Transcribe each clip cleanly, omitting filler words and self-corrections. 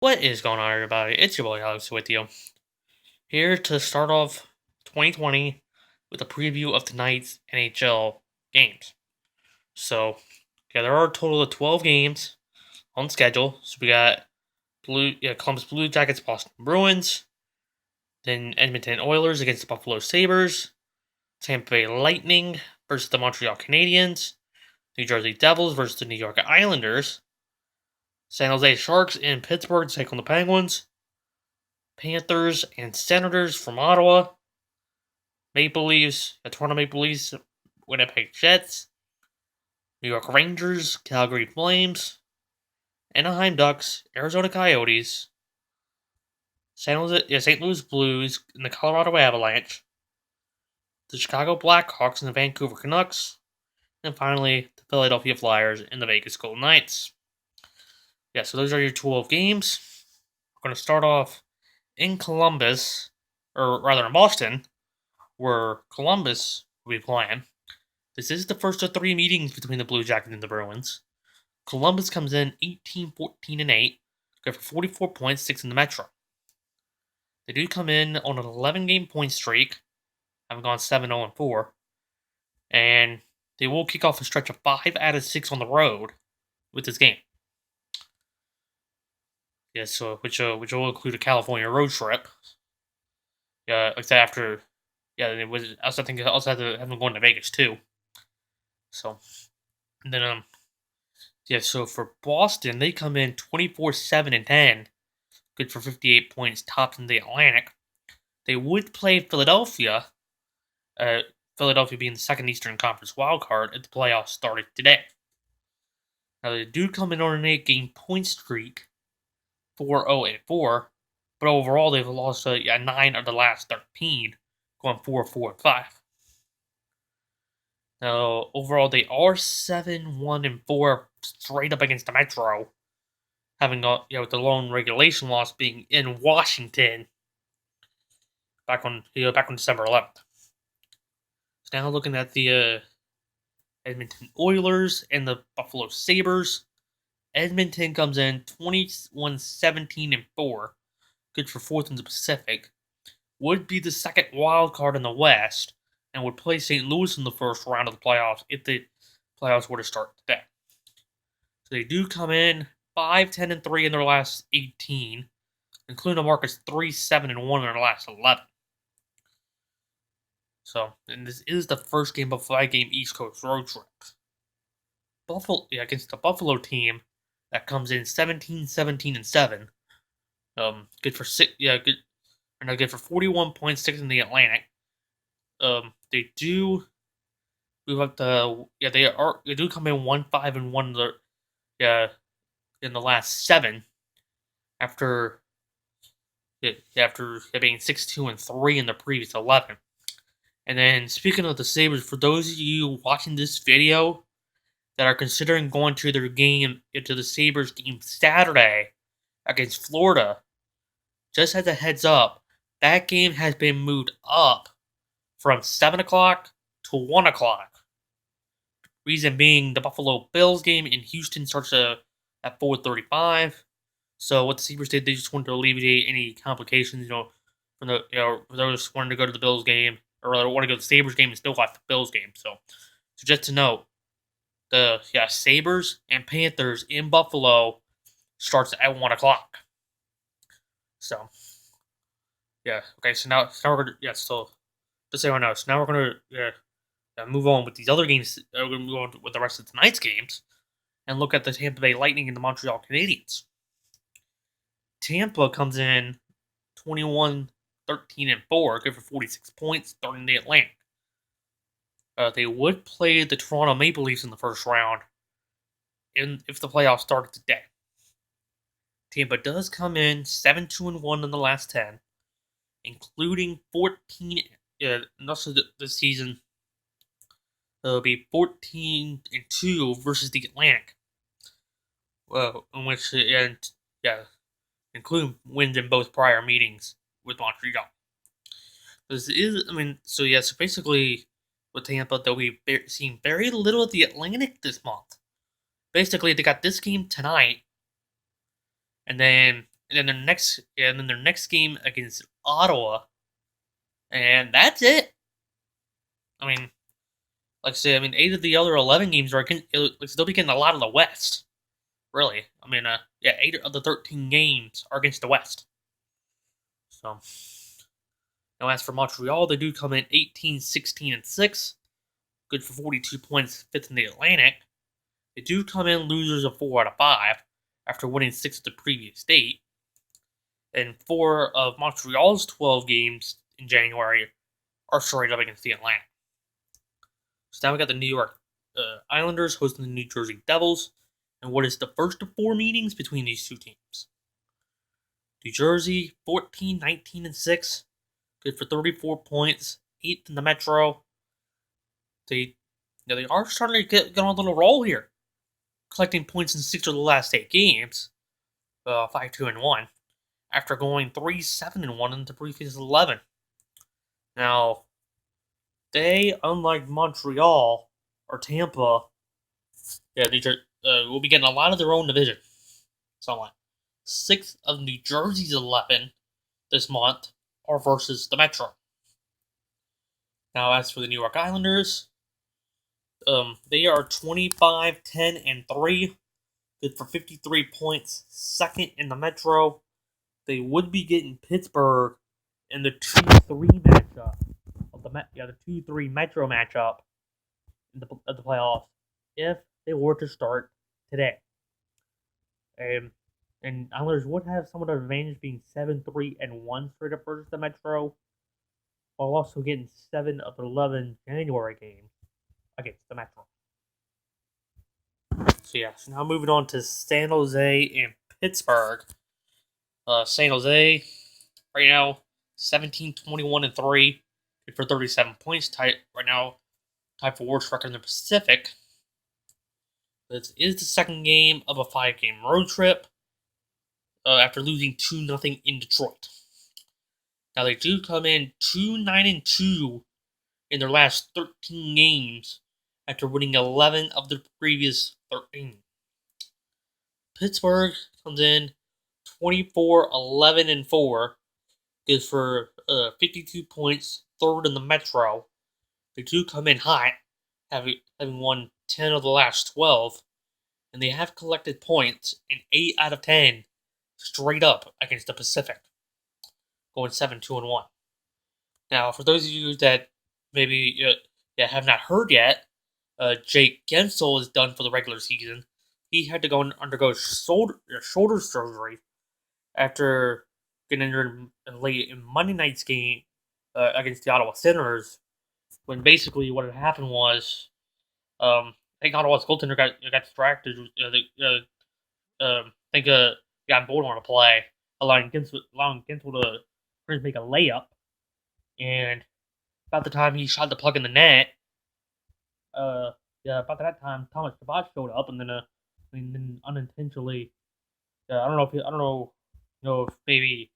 What is going on, everybody? It's your boy Alex with you. Here to start off 2020 with a preview of tonight's NHL games. So, there are a total of 12 games on schedule. So, we got Columbus Blue Jackets, Boston Bruins, then Edmonton Oilers against the Buffalo Sabres, Tampa Bay Lightning versus the Montreal Canadiens, New Jersey Devils versus the New York Islanders, San Jose Sharks in Pittsburgh to take on the Penguins, Panthers and Senators from Ottawa, Maple Leafs, Toronto Maple Leafs, Winnipeg Jets, New York Rangers, Calgary Flames, Anaheim Ducks, Arizona Coyotes, St. Louis Blues, and the Colorado Avalanche, the Chicago Blackhawks and the Vancouver Canucks, and finally the Philadelphia Flyers and the Vegas Golden Knights. So those are your 12 games. We're going to start off in Columbus, or rather in Boston, where Columbus will be playing. This is the first of 3 meetings between the Blue Jackets and the Bruins. Columbus comes in 18-14-8, good for 44 points, 6 in the Metro. They do come in on an 11-game point streak, having gone 7-0-4, and they will kick off a stretch of 5 out of 6 on the road with this game. Which will include a California road trip. After, it was. I think it also had them going to Vegas too. So, and then so for Boston, they come in 24-7-10, good for 58 points, tops in the Atlantic. They would play Philadelphia, Philadelphia being the second Eastern Conference wildcard if the playoffs started today. Now they do come in on an 8-game point streak, 4-0-4, but overall they've lost 9 of the last 13, going 4-4-5. Now, overall, they are 7-1-4 straight up against the Metro, having with the lone regulation loss being in Washington back on December 11th. So now looking at the Edmonton Oilers and the Buffalo Sabres. Edmonton comes in 21-17-4, good for 4th in the Pacific. Would be the second wild card in the West, and would play St. Louis in the first round of the playoffs if the playoffs were to start today. So they do come in 5-10-3 in their last 18, including a mark as 3-7-1 in their last 11. So, and this is the first game of a 5-game East Coast road trip. Against the Buffalo team that comes in 17-17-7. Good for good for 41 points, 6 in the Atlantic. They do move up they do come in 1-5-1 in the last 7 after being 6-2-3 in the previous 11. And then speaking of the Sabres, for those of you watching this video that are considering going to the Sabres game Saturday against Florida, just as a heads up, that game has been moved up from 7 o'clock to 1 o'clock. Reason being, the Buffalo Bills game in Houston starts at 4:35. So what the Sabres did, they just wanted to alleviate any complications, from for those wanting to go to the Bills game, or want to go to the Sabres game and still watch the Bills game. So just to note, the Sabres and Panthers in Buffalo starts at 1 o'clock. So okay. So now we're gonna just so everyone knows. Now we're gonna move on with these other games. We're gonna move on with the rest of tonight's games and look at the Tampa Bay Lightning and the Montreal Canadiens. Tampa comes in 21-13-4, good for 46 points, starting the Atlantic. They would play the Toronto Maple Leafs in the first round if the playoffs started today. Tampa does come in 7-2-1 in the last 10, including 14. Also this season, it'll be 14-2 versus the Atlantic. In which including wins in both prior meetings with Montreal. So basically with Tampa, they'll be seeing very little of the Atlantic this month. Basically, they got this game tonight, and then and then their next game against Ottawa, and that's it. I mean, like I said, 8 of the other 11 games are they'll be getting a lot of the West. Really, 8 of the 13 games are against the West. So, now as for Montreal, they do come in 18, 16, and 6, good for 42 points, 5th in the Atlantic. They do come in losers of 4 out of 5 after winning 6 of the previous date. And 4 of Montreal's 12 games in January are straight up against the Atlantic. So now we got the New York Islanders hosting the New Jersey Devils, and what is the first of 4 meetings between these two teams. New Jersey, 14, 19, and 6, good for 34 points, 8th in the Metro. They are starting to get on a little roll here, collecting points in 6 of the last 8 games, 5-2-1, after going 3-7-1 in the previous 11. Now, they, unlike Montreal or Tampa, will be getting a lot of their own division. Somewhat. 6 of New Jersey's 11 this month are versus the Metro. Now, as for the New York Islanders, they are 25, 10, and 3, good for 53 points, 2nd in the Metro. They would be getting Pittsburgh in the 2-3 matchup of the 2-3 Metro matchup of the playoffs if they were to start today. And Islanders would have somewhat of an advantage being 7-3-1 straight up versus the Metro, while also getting 7 of the 11 January games against the Metro. So now moving on to San Jose and Pittsburgh. San Jose, right now, 17, 21, and 3, good for 37 points. Tied for worst record in the Pacific. This is the second game of a 5-game road trip after losing 2-0 in Detroit. Now they do come in 2-9-2 in their last 13 games after winning 11 of their previous 13. Pittsburgh comes in 24, 11, and 4, good for 52 points, 3rd in the Metro. They do come in hot, having won 10 of the last 12, and they have collected points in 8 out of 10 straight up against the Pacific, going 7-2-1. Now, for those of you that maybe have not heard yet, Jake Gensel is done for the regular season. He had to go and undergo shoulder surgery after getting injured late in Monday night's game against the Ottawa Senators, when basically what had happened was, I think Ottawa's goaltender got distracted. I think got bored on a play, allowing Gensel to make a layup, and about the time he shot the puck in the net, about that time Thomas Chabot showed up, and then unintentionally, I don't know if maybe,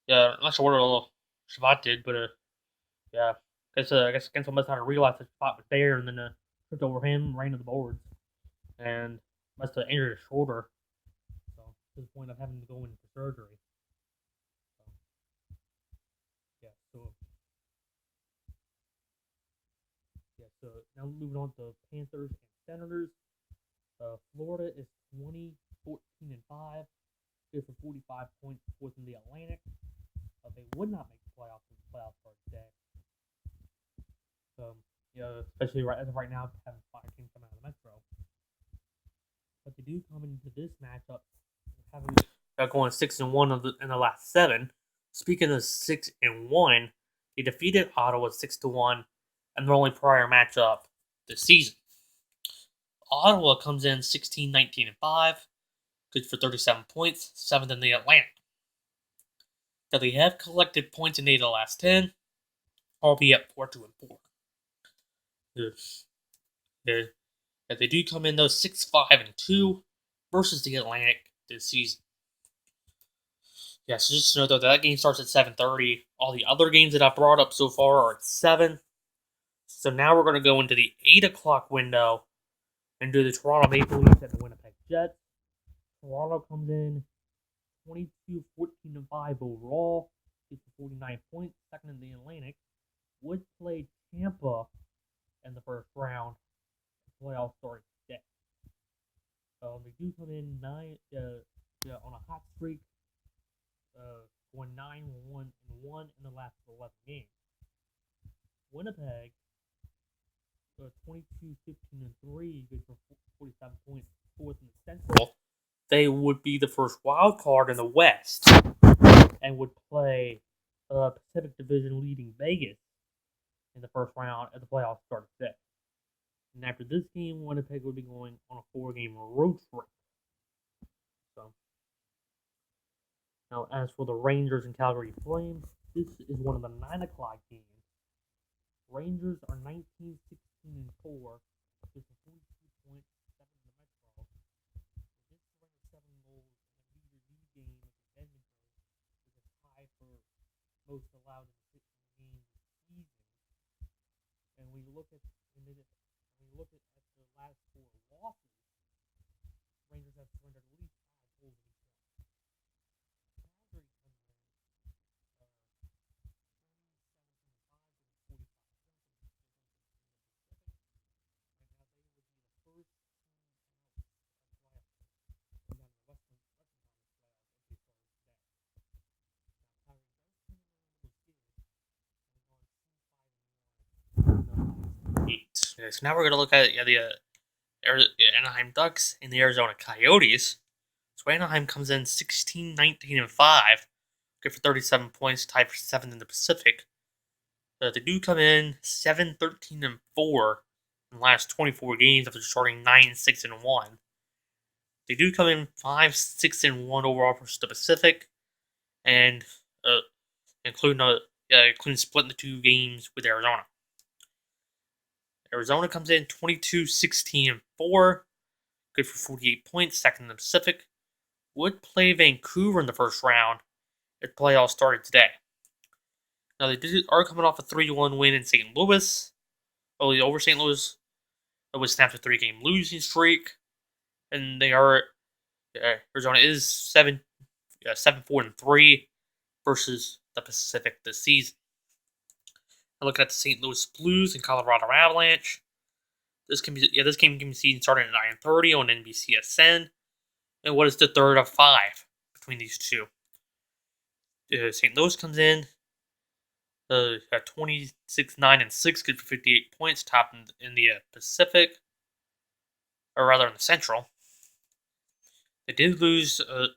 I'm not sure what Chabot did, but I guess Gensel must not have realized that Chabot was there, and then tripped over him, ran to the boards, and must have injured his shoulder. So to the point of having to go in for surgery. So now moving on to Panthers and Senators. Florida is 20, 14, and 5, good for 45 points, 4th in the Atlantic. They would not make the playoffs if the playoffs start today. Especially as of right now, having 5 teams come out of the Metro. But they do come into this matchup having going 6-1 in the last 7. Speaking of 6-1, they defeated Ottawa 6-1 in their only prior matchup this season. Ottawa comes in 16, 19, and 5, good for 37 points, 7th in the Atlantic. Now they have collected points in 8 of the last 10, albeit 4-2-4. They do come in though 6-5-2 versus the Atlantic this season. So just to know though that game starts at 7:30. All the other games that I've brought up so far are at 7. So now we're going to go into the 8 o'clock window and do the Toronto Maple Leafs and the Winnipeg Jets. Toronto comes in 22-14-5 overall, gets 49 points, second in the Atlantic. Would play Tampa in the first round. The playoffs start today. They do come in on a hot streak, going 9-1-1 in the last 11 games. Winnipeg, 22-15-3, good for 47 points, fourth in the Central. They would be the first wild card in the West and would play Pacific Division leading Vegas in the first round at the playoffs start today. And after this game, Winnipeg would be going on a 4-game road trip. So, now as for the Rangers and Calgary Flames, this is one of the 9 o'clock games. Rangers are 19-16-4, just a 42 points, 7 in the Metro. This surrendered 7 goals in a lead game against Edmonton, which is tied for most allowed in 16 games this season. And when you look at the last 4 losses, Rangers have surrendered at least 5 goals in each one. Calgary comes in 37-5 with 45 points. Okay, so now we're going to look at the Anaheim Ducks and the Arizona Coyotes. So Anaheim comes in 16-19-5, good for 37 points, tied for 7th in the Pacific. They do come in 7-13-4 in the last 24 games after starting 9-6-1. They do come in 5-6-1 overall versus the Pacific, and including splitting the 2 games with Arizona. Arizona comes in 22-16-4, good for 48 points, second in the Pacific. Would play Vancouver in the first round if the playoffs started today. Now they are coming off a 3-1 win in St. Louis. Over St. Louis. It was snapped a 3-game losing streak, and they are Arizona is 7-4-3 versus the Pacific this season. Now looking at the St. Louis Blues and Colorado Avalanche. This game can be seen starting at 9:30 on NBCSN, and what is the third of 5 between these two? St. Louis comes in at 26-9-6, good for 58 points, top in the Pacific, or rather in the Central. They did lose, with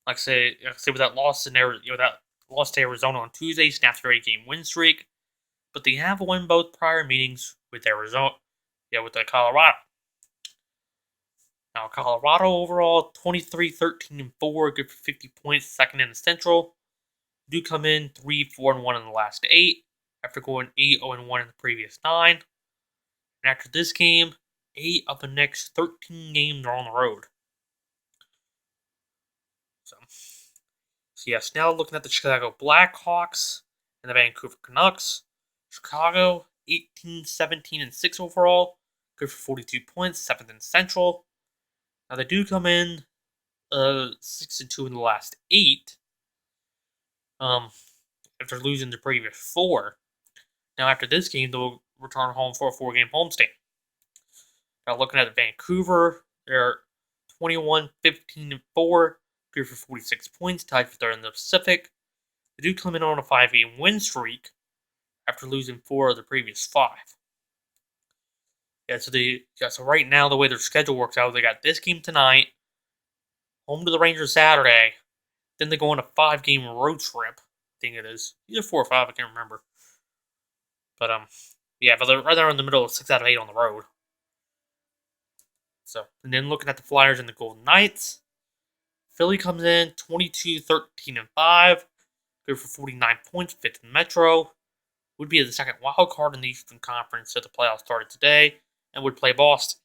that loss to Arizona on Tuesday, snapped their 8-game win streak, but they have won both prior meetings with Arizona, with the Colorado. Now Colorado overall 23-13-4, good for 50 points, second in the Central. Do come in 3-4-1 in the last 8, after going 8-0-1 in the previous 9. And after this game, 8 of the next 13 games are on the road. So yes, now looking at the Chicago Blackhawks and the Vancouver Canucks. Chicago 18-17-6 overall, good for 42 points, 7th in Central. Now they do come in 6-2 in the last 8. After losing the previous 4. Now after this game, they'll return home for a 4-game homestand. Now looking at Vancouver, they're 21-15-4, good for 46 points, tied for 3rd in the Pacific. They do come in on a 5-game win streak after losing 4 of the previous 5. So right now, the way their schedule works out, they got this game tonight, home to the Rangers Saturday, then they go on a 5-game road trip. I think it is either 4 or 5, I can't remember. But but they're right there in the middle of 6 out of 8 on the road. So, and then looking at the Flyers and the Golden Knights, Philly comes in 22-13-5, good for 49 points, 5th in the Metro. Would be the second wild card in the Eastern Conference if the playoffs started today, and would play Boston.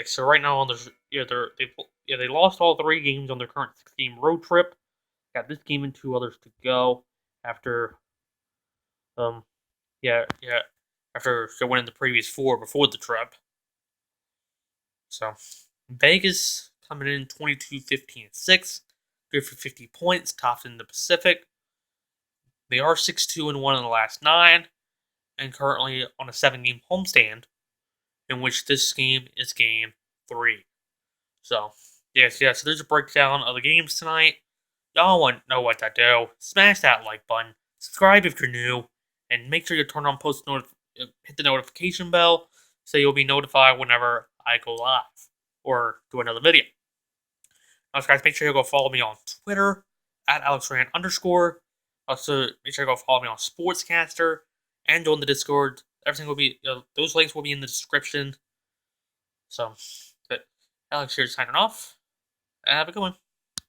So right now they lost all 3 games on their current 6-game road trip. Got this game and 2 others to go after after winning the previous 4 before the trip. So Vegas coming in 22-15-6. Good for 50 points, top in the Pacific. They are 6-2-1 in the last 9, and currently on a 7-game homestand, in which this game is Game 3. So, yes, so there's a breakdown of the games tonight. Y'all want to know what to do. Smash that like button, subscribe if you're new, and make sure you turn on hit the notification bell so you'll be notified whenever I go live or do another video. Also, guys, make sure you go follow me on Twitter at AlexRand_. Also, make sure you go follow me on Sportscaster and join the Discord. Everything will be, those links will be in the description. So, but Alex here signing off. Have a good one.